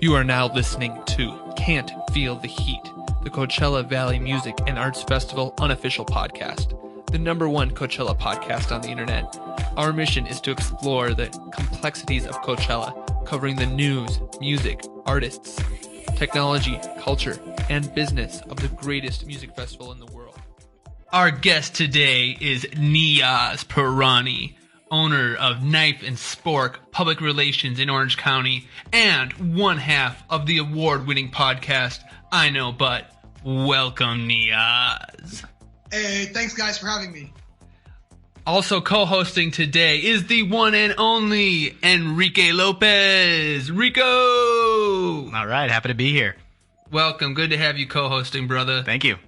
You are now listening to Can't Feel the Heat, the Coachella Valley Music and Arts Festival unofficial podcast, the #1 Coachella podcast on the internet. Our mission is to explore the complexities of Coachella, covering the news, music, artists, technology, culture, and business of the greatest music festival in the world. Our guest today is Niyaz Pirani, owner of Knife and Spork Public Relations in Orange County, and one half of the award-winning podcast, I Know But. Welcome, Niyaz. Hey, thanks guys for having me. Also co-hosting today is the one and only Enrique Lopez. Rico! All right, happy to be here. Welcome, good to have you co-hosting, brother. Thank you.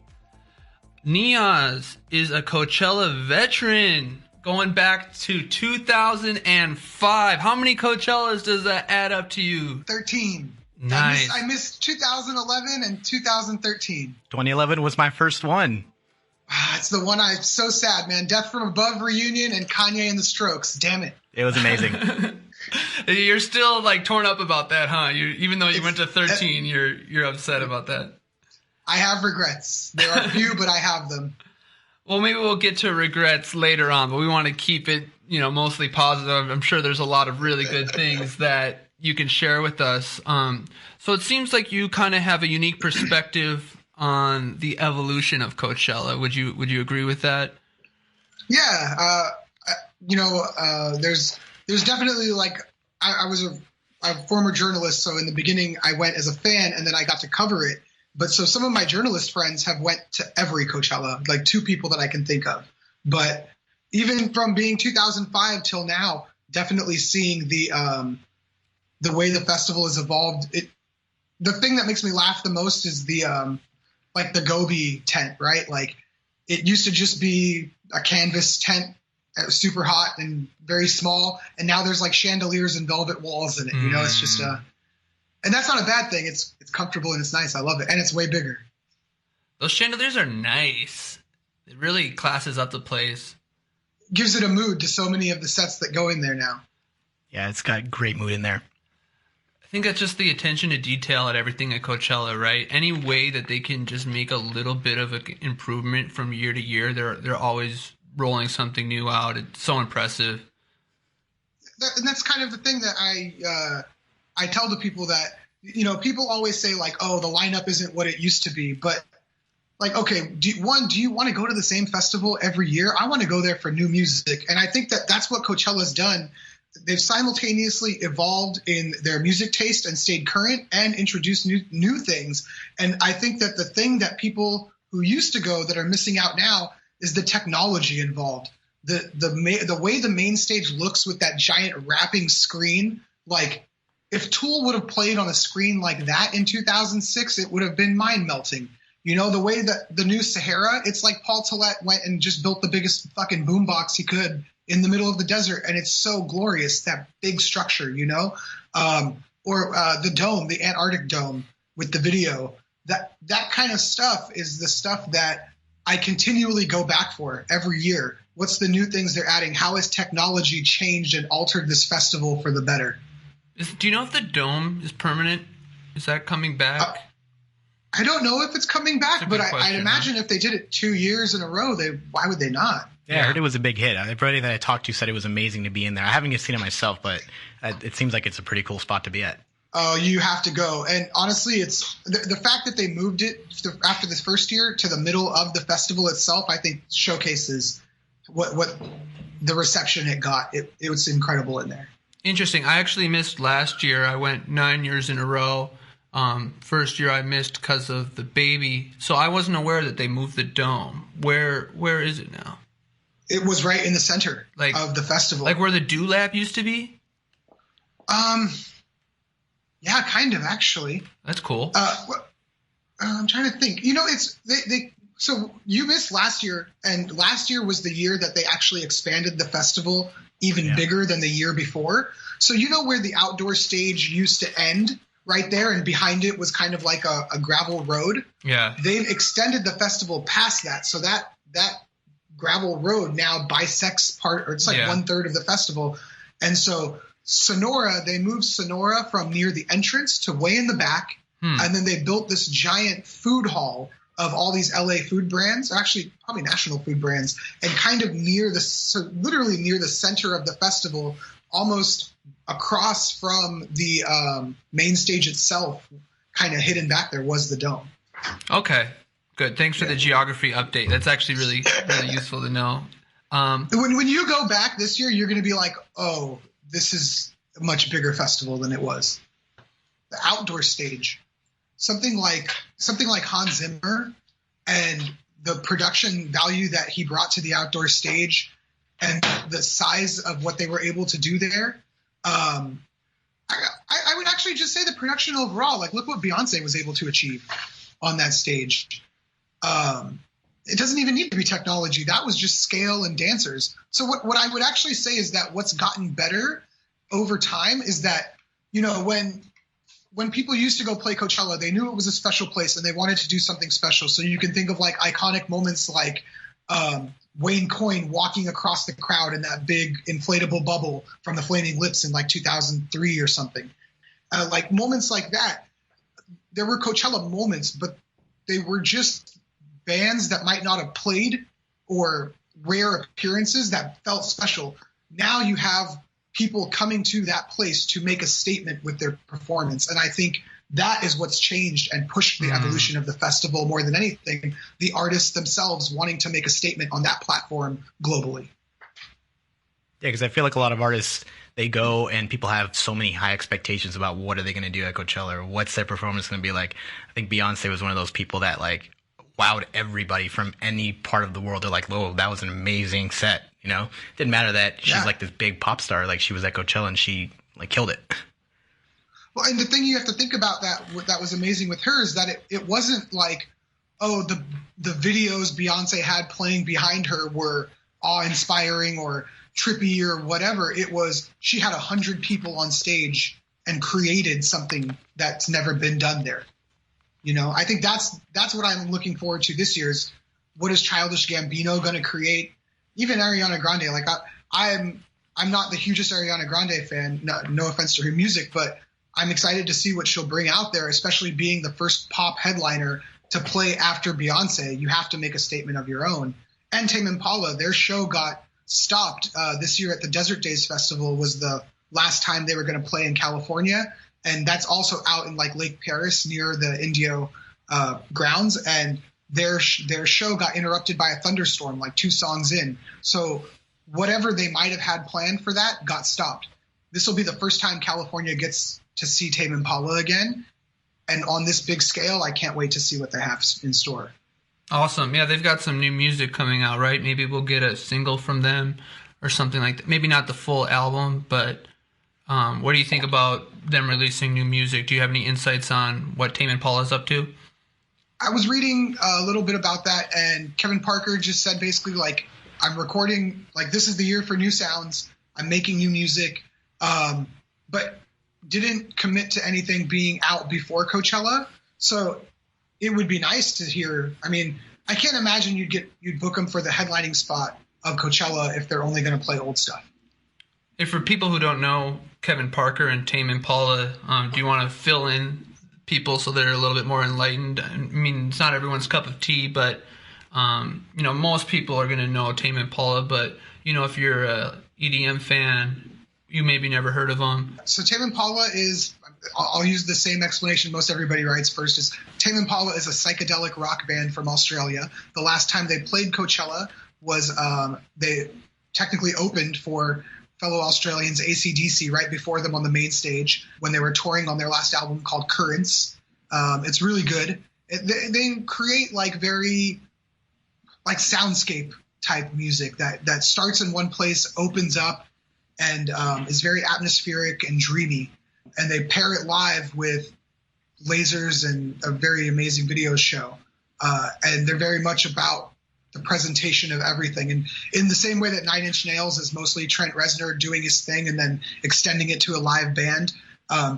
Niyaz is a Coachella veteran, going back to 2005. How many Coachellas does that add up to you? 13. Nice. I missed 2011 and 2013. 2011 was my first one. It's the one I'm so sad, man. Death from Above reunion and Kanye and the Strokes. Damn it. It was amazing. You're still like torn up about that, huh? Even though you went to 13, you're upset about that. I have regrets. There are few, but I have them. Well, maybe we'll get to regrets later on, but we want to keep it, mostly positive. I'm sure there's a lot of really good things that you can share with us. So it seems like you kind of have a unique perspective on the evolution of Coachella. Would you agree with that? Yeah. There's definitely I was a former journalist, so in the beginning I went as a fan and then I got to cover it. But so some of my journalist friends have went to every Coachella, like 2 people that I can think of. But even from being 2005 till now, definitely seeing the way the festival has evolved. The thing that makes me laugh the most is the Gobi tent, right? Like it used to just be a canvas tent, super hot and very small, and now there's like chandeliers and velvet walls in it. It's just and that's not a bad thing. It's comfortable and it's nice. I love it. And it's way bigger. Those chandeliers are nice. It really classes up the place. Gives it a mood to so many of the sets that go in there now. Yeah, it's got great mood in there. I think that's just the attention to detail at everything at Coachella, right? Any way that they can just make a little bit of an improvement from year to year, they're always rolling something new out. It's so impressive. And that's kind of the thing that I tell the people that, people always say like, oh, the lineup isn't what it used to be. But like, okay, do you want to go to the same festival every year? I want to go there for new music. And I think that that's what Coachella's done. They've simultaneously evolved in their music taste and stayed current and introduced new things. And I think that the thing that people who used to go that are missing out now is the technology involved. The way the main stage looks with that giant wrapping screen, like, if Tool would have played on a screen like that in 2006, it would have been mind-melting. The way that the new Sahara, it's like Paul Tillett went and just built the biggest fucking boombox he could in the middle of the desert, and it's so glorious, that big structure, or the dome, the Antarctic dome with the video. That kind of stuff is the stuff that I continually go back for every year. What's the new things they're adding? How has technology changed and altered this festival for the better? Do you know if the dome is permanent? Is that coming back? I don't know if it's coming back, but I'd imagine if they did it 2 years in a row, why would they not? Yeah, I heard it was a big hit. Everybody that I talked to said it was amazing to be in there. I haven't seen it myself, but it seems like it's a pretty cool spot to be at. Oh, you have to go. And honestly, it's the fact that they moved it after this first year to the middle of the festival itself, I think showcases what the reception it got. It was incredible in there. Interesting. I actually missed last year. I went 9 years in a row. First year I missed because of the baby. So I wasn't aware that they moved the dome. Where is it now? It was right in the center of the festival. Like where the Dew Lab used to be? Yeah, kind of, actually. That's cool. I'm trying to think. So you missed last year, and last year was the year that they actually expanded the festival even bigger than the year before. So where the outdoor stage used to end? Right there, and behind it was kind of like a gravel road. Yeah. They've extended the festival past that, so that gravel road now bisects part, or it's like 1/3 of the festival. And so Sonora, they moved Sonora from near the entrance to way in the back. And then they built this giant food hall of all these LA food brands, actually probably national food brands, and kind of literally near the center of the festival, almost across from the main stage itself, kind of hidden back there, was the dome. Okay, good. Thanks for the geography update. That's actually really, really useful to know. When you go back this year, you're going to be like, oh, this is a much bigger festival than it was. The outdoor stage. Something like Hans Zimmer and the production value that he brought to the outdoor stage and the size of what they were able to do there. I would actually just say the production overall, like look what Beyonce was able to achieve on that stage. It doesn't even need to be technology. That was just scale and dancers. So what I would actually say is that what's gotten better over time is that, you know, when people used to go play Coachella, they knew it was a special place and they wanted to do something special. So you can think of like iconic moments like Wayne Coyne walking across the crowd in that big inflatable bubble from the Flaming Lips in like 2003 or something. Like moments like that. There were Coachella moments, but they were just bands that might not have played or rare appearances that felt special. Now you have people coming to that place to make a statement with their performance. And I think that is what's changed and pushed the evolution of the festival more than anything, the artists themselves wanting to make a statement on that platform globally. Yeah, because I feel like a lot of artists, they go and people have so many high expectations about what are they going to do at Coachella or what's their performance going to be like. I think Beyonce was one of those people that like wowed everybody from any part of the world. They're like, whoa, that was an amazing set. You know, didn't matter that she's like this big pop star. Like she was at Coachella and she like killed it. Well, and the thing you have to think about that was amazing with her is that it wasn't like, oh, the videos Beyonce had playing behind her were awe-inspiring or trippy or whatever. It was she had 100 people on stage and created something that's never been done there. You know, I think that's what I'm looking forward to this year is what is Childish Gambino going to create? Even Ariana Grande, like I'm not the hugest Ariana Grande fan, no offense to her music, but I'm excited to see what she'll bring out there, especially being the first pop headliner to play after Beyonce. You have to make a statement of your own. And Tame Impala, their show got stopped this year at the Desert Days Festival was the last time they were going to play in California. And that's also out in like Lake Paris near the Indio grounds. And their show got interrupted by a thunderstorm like 2 songs in. So whatever they might have had planned for that got stopped. This will be the first time California gets to see Tame Impala again. And on this big scale, I can't wait to see what they have in store. Awesome. Yeah, they've got some new music coming out, right? Maybe we'll get a single from them or something like that. Maybe not the full album, but what do you think about them releasing new music? Do you have any insights on what Tame Impala is up to? I was reading a little bit about that, and Kevin Parker just said basically, like, I'm recording, like, this is the year for new sounds. I'm making new music, but didn't commit to anything being out before Coachella. So it would be nice to hear. I mean, I can't imagine you'd book them for the headlining spot of Coachella if they're only going to play old stuff. If for people who don't know Kevin Parker and Tame Impala, do you want to fill in people so they're a little bit more enlightened? I mean, it's not everyone's cup of tea, but you know, most people are going to know Tame Impala. But you know, if you're a EDM fan, you maybe never heard of them. So Tame Impala is, I'll use the same explanation most everybody writes first, is Tame Impala is a psychedelic rock band from Australia. The last time they played Coachella was they technically opened for fellow Australians AC/DC right before them on the main stage when they were touring on their last album called Currents. It's really good. They create like very like soundscape type music that starts in one place, opens up, and is very atmospheric and dreamy. And they pair it live with lasers and a very amazing video show. And they're very much about the presentation of everything. And in the same way that Nine Inch Nails is mostly Trent Reznor doing his thing and then extending it to a live band,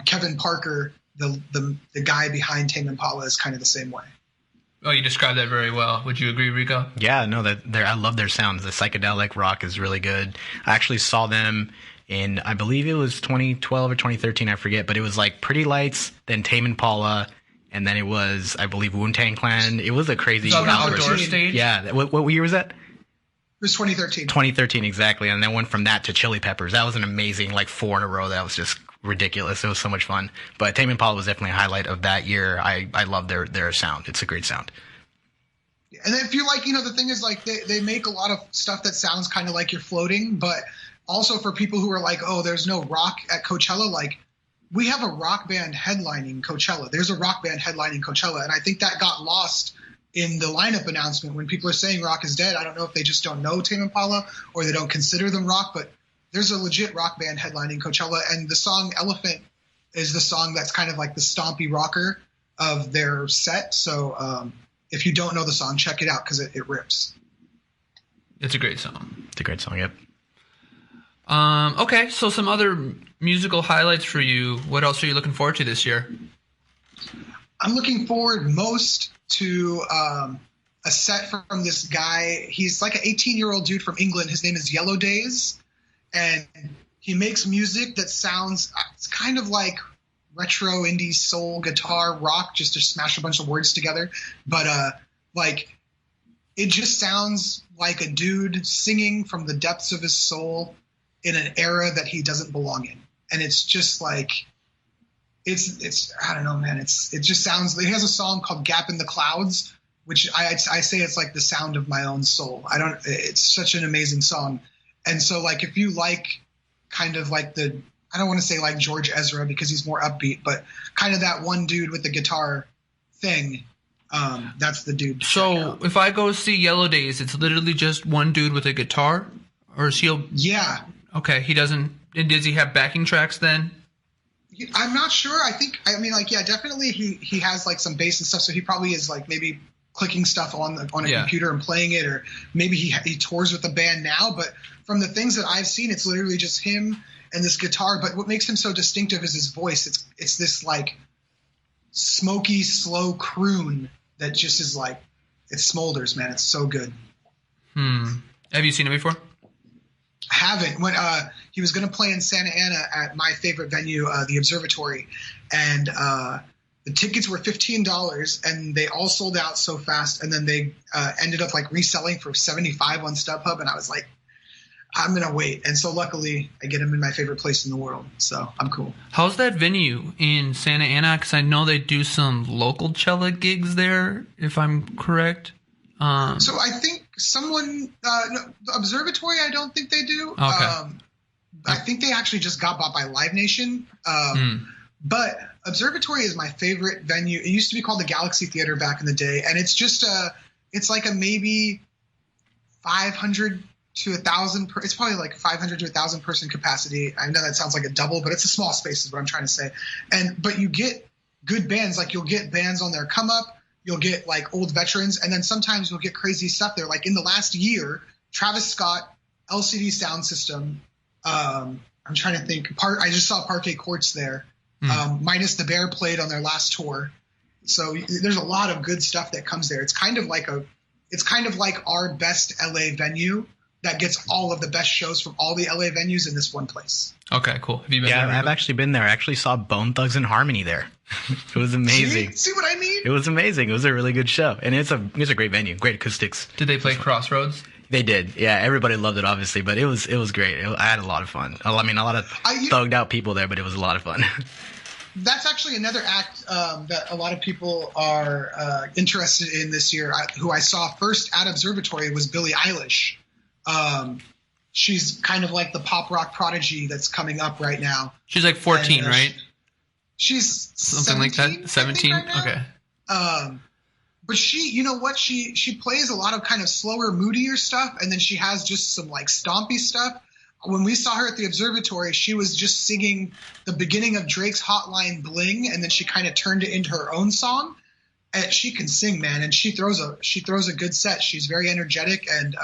Kevin Parker, the guy behind Tame Impala, is kind of the same way. Oh, you described that very well. Would you agree, Rico? Yeah, no, I love their sounds. The psychedelic rock is really good. I actually saw them in, I believe it was 2012 or 2013, I forget, but it was like Pretty Lights, then Tame Impala, and then it was, I believe, Wu-Tang Clan. It was a crazy outdoor stage. Yeah, what year was that? It was 2013. 2013, exactly. And then went from that to Chili Peppers. That was an amazing, like 4 in a row. That was just ridiculous. It was so much fun. But Tame Impala was definitely a highlight of that year. I love their sound. It's a great sound. And if you like, the thing is like they make a lot of stuff that sounds kind of like you're floating, but also for people who are like, oh, there's no rock at Coachella, like we have a rock band headlining Coachella. There's a rock band headlining Coachella. And I think that got lost in the lineup announcement when people are saying rock is dead. I don't know if they just don't know Tame Impala or they don't consider them rock, but there's a legit rock band headlining Coachella. And the song Elephant is the song that's kind of like the stompy rocker of their set. So if you don't know the song, check it out because it rips. It's a great song. It's a great song, yep. Okay, so some other musical highlights for you. What else are you looking forward to this year? I'm looking forward most to a set from this guy. He's like an 18-year-old dude from England. His name is Yellow Days, and he makes music that sounds it's kind of like retro indie soul guitar rock, just to smash a bunch of words together. But like it just sounds like a dude singing from the depths of his soul in an era that he doesn't belong in. And it's just like it's I don't know, man. It just sounds. He has a song called "Gap in the Clouds," which I say it's like the sound of my own soul. It's such an amazing song. And so like if you like kind of like I don't want to say like George Ezra because he's more upbeat, but kind of that one dude with the guitar thing. That's the dude. So if I go see Yellow Days, it's literally just one dude with a guitar, or is he? Yeah. Okay, he doesn't. Does he have backing tracks then? I'm not sure. Definitely he has like some bass and stuff. So he probably is like maybe clicking stuff on a computer and playing it, or maybe he tours with the band now. But from the things that I've seen, it's literally just him and this guitar. But what makes him so distinctive is his voice. It's this like smoky, slow croon that just is like it smolders, man. It's so good. Have you seen it before? Haven't. When he was going to play in Santa Ana at my favorite venue, the Observatory, and the tickets were $15, and they all sold out so fast, and then they ended up like reselling for $75 on StubHub, and I was like, I'm gonna wait. And so luckily, I get him in my favorite place in the world, so I'm cool. How's that venue in Santa Ana? Because I know they do some local Coachella gigs there, if I'm correct. So I think someone, the Observatory, I don't think they do. Okay. I think they actually just got bought by Live Nation. But Observatory is my favorite venue. It used to be called the Galaxy Theater back in the day, and it's just it's like a maybe 500 to 1,000. It's probably like 500 to 1,000 person capacity. I know that sounds like a double, but it's a small space is what I'm trying to say. But you get good bands, like you'll get bands on their come up. You'll get like old veterans, and then sometimes you'll get crazy stuff there. Like in the last year, Travis Scott, LCD Sound System. I'm trying to think. I just saw Parquet Courts there. Minus the Bear played on their last tour. So there's a lot of good stuff that comes there. It's kind of like our best LA venue that gets all of the best shows from all the LA venues in this one place. Okay, cool. Have you been there? Yeah, I've actually been there. I actually saw Bone Thugs and Harmony there. It was amazing. See what I mean? It was amazing. It was a really good show, and it's a great venue, great acoustics. Did they play Crossroads? They did. Yeah, everybody loved it, obviously, but it was great. I had a lot of fun. I mean, a lot of thugged out people there, but it was a lot of fun. That's actually another act that a lot of people are interested in this year. Who I saw first at Observatory was Billie Eilish. She's kind of like the pop rock prodigy that's coming up right now. She's like 14, right? She's something 17, like that. 17. Right okay. But she, you know what? She plays a lot of kind of slower, moodier stuff, and then she has just some like stompy stuff. When we saw her at the Observatory, she was just singing the beginning of Drake's Hotline Bling, and then she kind of turned it into her own song. And she can sing, man, and she throws a good set. She's very energetic, and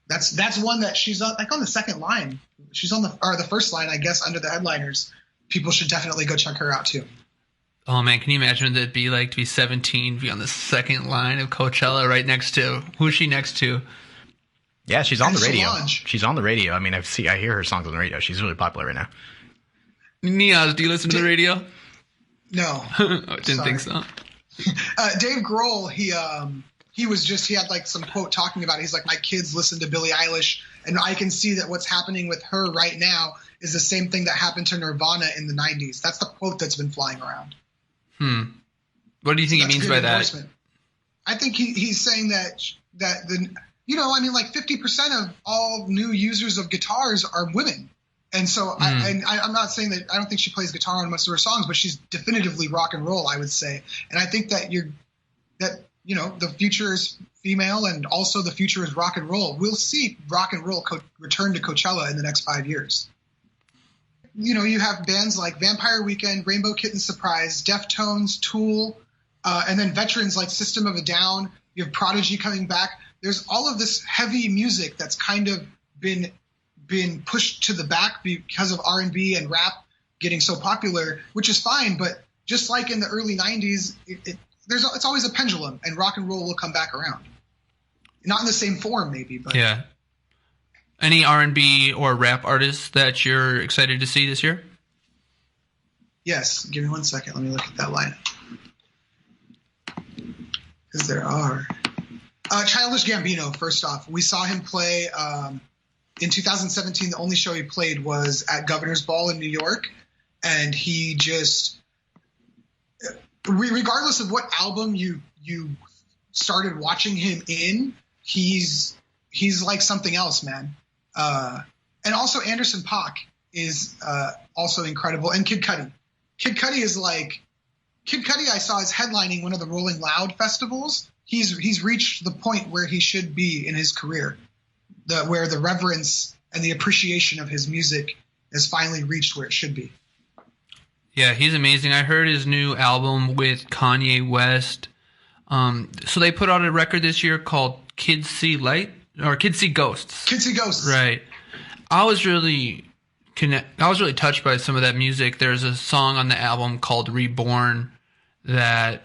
that's one that she's on, like on the second line. She's on the first line, I guess, under the headliners. People should definitely go check her out too. Oh man, can you imagine what it'd be like to be 17, be on the second line of Coachella right next to, who's she next to? Yeah, she's on and the radio. Solange. She's on the radio. I mean, I hear her songs on the radio. She's really popular right now. Niyaz, do you listen to the radio? No. I didn't think so. Dave Grohl, he had like some quote talking about it. He's like, my kids listen to Billie Eilish, and I can see that what's happening with her right now is the same thing that happened to Nirvana in the 90s. That's the quote that's been flying around. What do you think he means by that? I think he's saying that like 50% of all new users of guitars are women. And so I'm not saying that I don't think she plays guitar on most of her songs, but she's definitively rock and roll, I would say. And I think that the future is female and also the future is rock and roll. We'll see rock and roll return to Coachella in the next 5 years. You have bands like Vampire Weekend, Rainbow Kitten Surprise, Deftones, Tool, and then veterans like System of a Down. You have Prodigy coming back. There's all of this heavy music that's kind of been pushed to the back because of R&B and rap getting so popular, which is fine. But just like in the early 90s, it's always a pendulum, and rock and roll will come back around. Not in the same form, maybe, but yeah. Any R&B or rap artists that you're excited to see this year? Yes. Give me 1 second. Let me look at that lineup. Because there are. Childish Gambino, first off. We saw him play in 2017. The only show he played was at Governor's Ball in New York. And he just, regardless of what album you started watching him in, he's like something else, man. And also Anderson .Paak is also incredible. And Kid Cudi. Kid Cudi, I saw is headlining one of the Rolling Loud festivals. He's reached the point where he should be in his career, where the reverence and the appreciation of his music has finally reached where it should be. Yeah, he's amazing. I heard his new album with Kanye West. So they put out a record this year called Kids See Light or Kids See Ghosts. Kids See Ghosts. Right. I was really touched by some of that music. There's a song on the album called Reborn that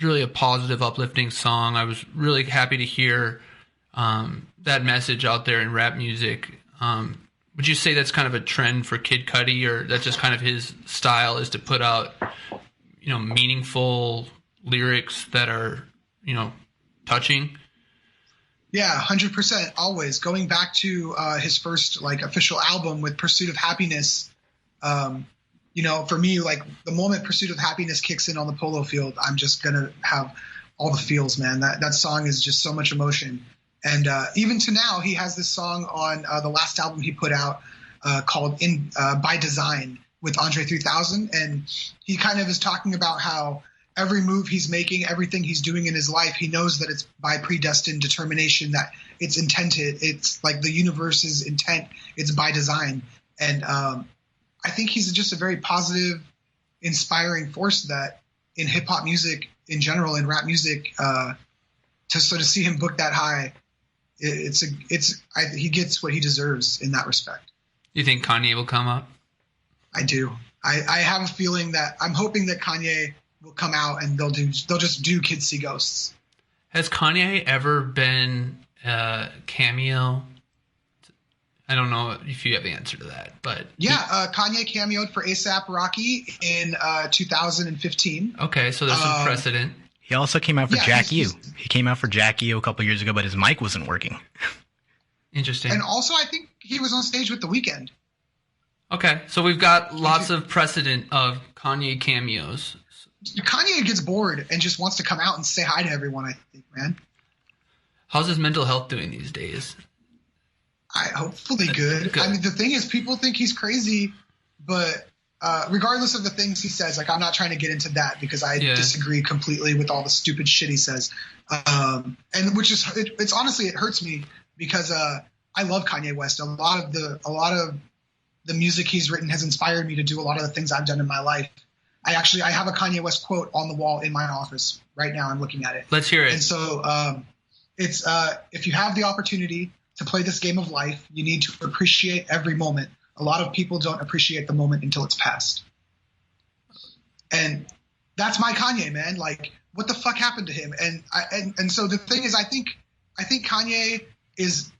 really a positive, uplifting song. I was really happy to hear that message out there in rap music. Would you say that's kind of a trend for Kid Cudi, or that's just kind of his style is to put out, meaningful lyrics that are, touching? Yeah, 100%. Always going back to his first official album with Pursuit of Happiness. For me, the moment Pursuit of Happiness kicks in on the polo field, I'm just gonna have all the feels, man. That song is just so much emotion. And even to now, he has this song on the last album he put out called By Design with Andre 3000. And he kind of is talking about how every move he's making, everything he's doing in his life, he knows that it's by predestined determination, that it's intended. It's like the universe's intent. It's by design. And I think he's just a very positive, inspiring force that in hip hop music in general, in rap music, to see him book that high, he gets what he deserves in that respect. You think Kanye will come up? I do. I have a feeling that I'm hoping that Kanye will come out and they'll just do Kids See Ghosts. Has Kanye ever been a cameo? I don't know if you have the answer to that, but yeah, Kanye cameoed for A$AP Rocky in 2015. Okay, so there's some precedent. He also came out for Jack U. He came out for Jack U a couple years ago, but his mic wasn't working. Interesting. And also, I think he was on stage with The Weeknd. Okay, so we've got lots of precedent of Kanye cameos. Kanye gets bored and just wants to come out and say hi to everyone, I think, man. How's his mental health doing these days? Hopefully good. I mean, the thing is, people think he's crazy, but regardless of the things he says, I'm not trying to get into that because I disagree completely with all the stupid shit he says. And which is, it's honestly, it hurts me because I love Kanye West. A lot of the music he's written has inspired me to do a lot of the things I've done in my life. I have a Kanye West quote on the wall in my office right now. I'm looking at it. Let's hear it. And so it's if you have the opportunity to play this game of life, you need to appreciate every moment. A lot of people don't appreciate the moment until it's past. And that's my Kanye, man. What the fuck happened to him? And so the thing is, I think Kanye is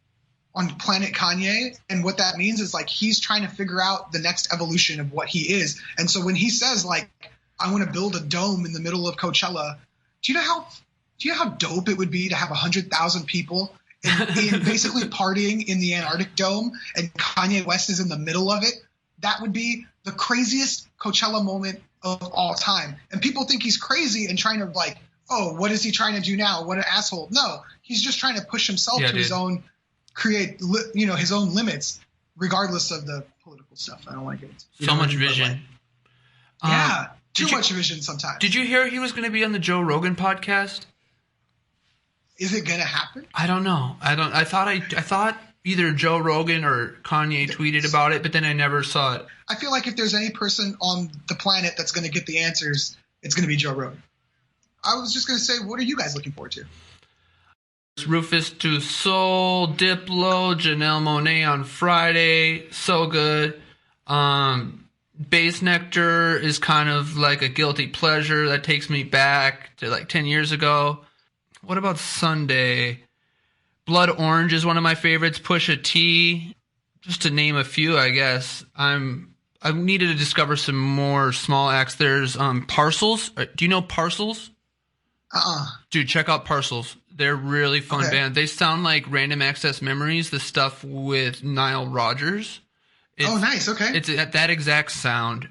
on Planet Kanye. And what that means is like he's trying to figure out the next evolution of what he is. And so when he says like, I want to build a dome in the middle of Coachella, do you know how dope it would be to have 100,000 people and basically partying in the Antarctic Dome and Kanye West is in the middle of it? That would be the craziest Coachella moment of all time. And people think he's crazy and trying to like, oh, what is he trying to do now? What an asshole. No, he's just trying to push himself to his own, his own limits, regardless of the political stuff. I don't like it. So much vision. Too much vision sometimes. Did you hear he was going to be on the Joe Rogan podcast? Is it going to happen? I don't know. I thought either Joe Rogan or Kanye tweeted about it, but then I never saw it. I feel like if there's any person on the planet that's going to get the answers, it's going to be Joe Rogan. I was just going to say, what are you guys looking forward to? Rufus Du Sol, Diplo, Janelle Monáe on Friday. So good. Bass Nectar is kind of like a guilty pleasure that takes me back to like 10 years ago. What about Sunday? Blood Orange is one of my favorites. Pusha T, just to name a few, I guess. I needed to discover some more small acts. There's Parcels. Do you know Parcels? Dude, check out Parcels. They're really fun band. They sound like Random Access Memories, the stuff with Nile Rodgers. Nice. Okay. It's at that exact sound.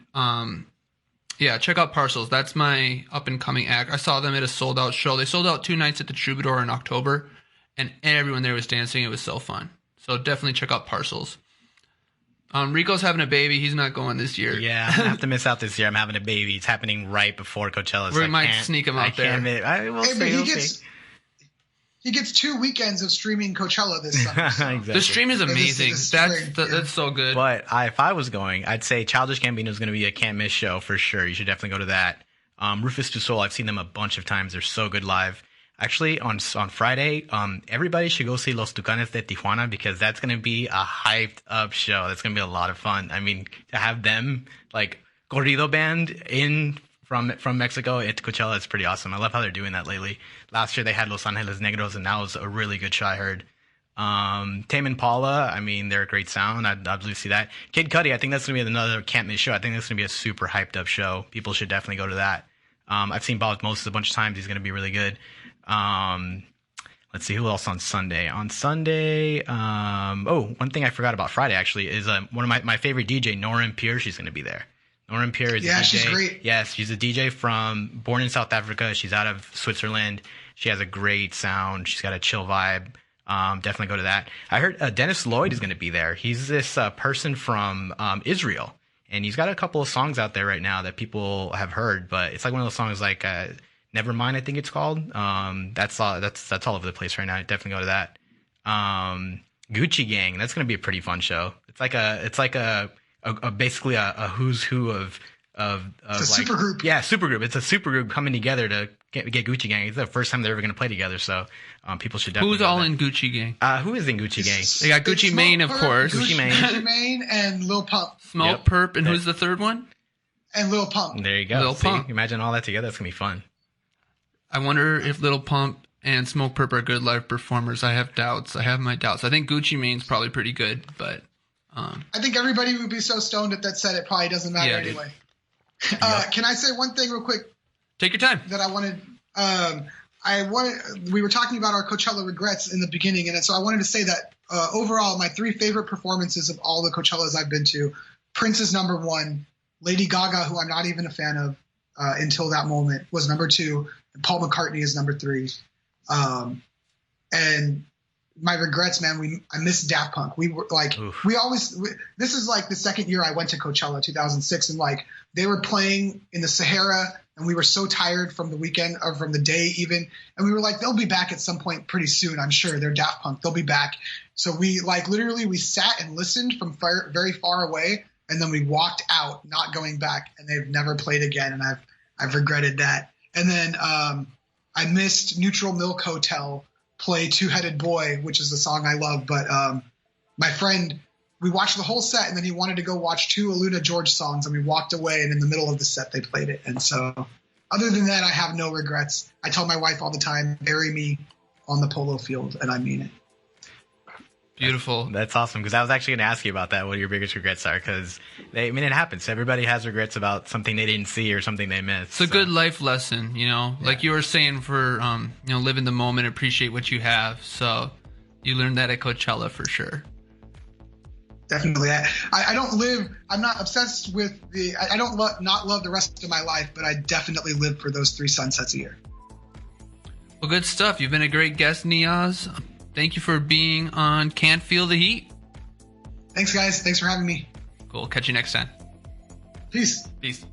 Check out Parcels. That's my up-and-coming act. I saw them at a sold-out show. They sold out 2 nights at the Troubadour in October, and everyone there was dancing. It was so fun. So definitely check out Parcels. Rico's having a baby. He's not going this year. Yeah, I'm going to have to miss out this year. I'm having a baby. It's happening right before Coachella. So we might sneak him out there. He gets 2 weekends of streaming Coachella this summer. So. Exactly. The stream is amazing. That's so good. But if I was going, I'd say Childish Gambino is going to be a can't miss show for sure. You should definitely go to that. Rufus Du Sol, I've seen them a bunch of times. They're so good live. Actually, on Friday, everybody should go see Los Tucanes de Tijuana because that's going to be a hyped up show. That's going to be a lot of fun. I mean, to have them like corrido band from Mexico into Coachella is pretty awesome. I love how they're doing that lately. Last year they had Los Angeles Negros, and that was a really good show I heard. Tame Impala, I mean, they're a great sound. I'd love to see that. Kid Cudi, I think that's going to be another can't miss show. I think that's going to be a super hyped up show. People should definitely go to that. I've seen Bob Moses a bunch of times. He's going to be really good. Let's see who else on Sunday. On Sunday, one thing I forgot about Friday actually is one of my favorite DJ, Noreen Pierre. She's going to be there. Noreen Pierre is a DJ. She's great. Yes, she's a DJ born in South Africa. She's out of Switzerland. She has a great sound. She's got a chill vibe. Definitely go to that. I heard Dennis Lloyd is going to be there. He's this person from Israel, and he's got a couple of songs out there right now that people have heard. But it's like one of those songs like Nevermind, I think it's called. That's all over the place right now. Definitely go to that. Gucci Gang. That's going to be a pretty fun show. It's like a basically a who's who of it's a super group. Yeah, super group. It's a super group coming together to get Gucci Gang. It's the first time they're ever going to play together, so people should definitely. Who's all in Gucci Gang? Who is in Gucci Gang? They got Gucci Mane, of course. Gucci Mane and Lil Pump. Smoke Perp, and who's the third one? And Lil Pump. There you go. Lil Pump. Imagine all that together. That's gonna be fun. I wonder if Lil Pump and Smoke Perp are good live performers. I have doubts. I have my doubts. I think Gucci Mane's probably pretty good, but I think everybody would be so stoned at that set it probably doesn't matter anyway. Can I say one thing real quick? Take your time. That I wanted. We were talking about our Coachella regrets in the beginning, and so I wanted to say that overall, my 3 favorite performances of all the Coachellas I've been to: Prince is number 1, Lady Gaga, who I'm not even a fan of until that moment, was number 2, and Paul McCartney is number 3. And my regrets, man, I missed Daft Punk. We were like, this is like the second year I went to Coachella, 2006, and like they were playing in the Sahara, and we were so tired from the weekend or from the day even, and we were like, they'll be back at some point pretty soon, I'm sure. They're Daft Punk, they'll be back. So we like literally we sat and listened from very far away, and then we walked out, not going back, and they've never played again, and I've regretted that. And then I missed Neutral Milk Hotel play Two-Headed Boy, which is the song I love. But my friend, we watched the whole set, and then he wanted to go watch 2 Aluna George songs, and we walked away, and in the middle of the set, they played it. And so other than that, I have no regrets. I tell my wife all the time, bury me on the polo field, and I mean it. Beautiful. That's awesome, because I was actually going to ask you about that, what your biggest regrets are, because, it happens. Everybody has regrets about something they didn't see or something they missed. It's a good life lesson, like you were saying, for, live in the moment, appreciate what you have. So you learned that at Coachella for sure. Definitely. I don't live, I'm not obsessed with I don't not love the rest of my life, but I definitely live for those 3 sunsets a year. Well, good stuff. You've been a great guest, Niyaz. Thank you for being on Can't Feel the Heat. Thanks, guys. Thanks for having me. Cool. Catch you next time. Peace. Peace.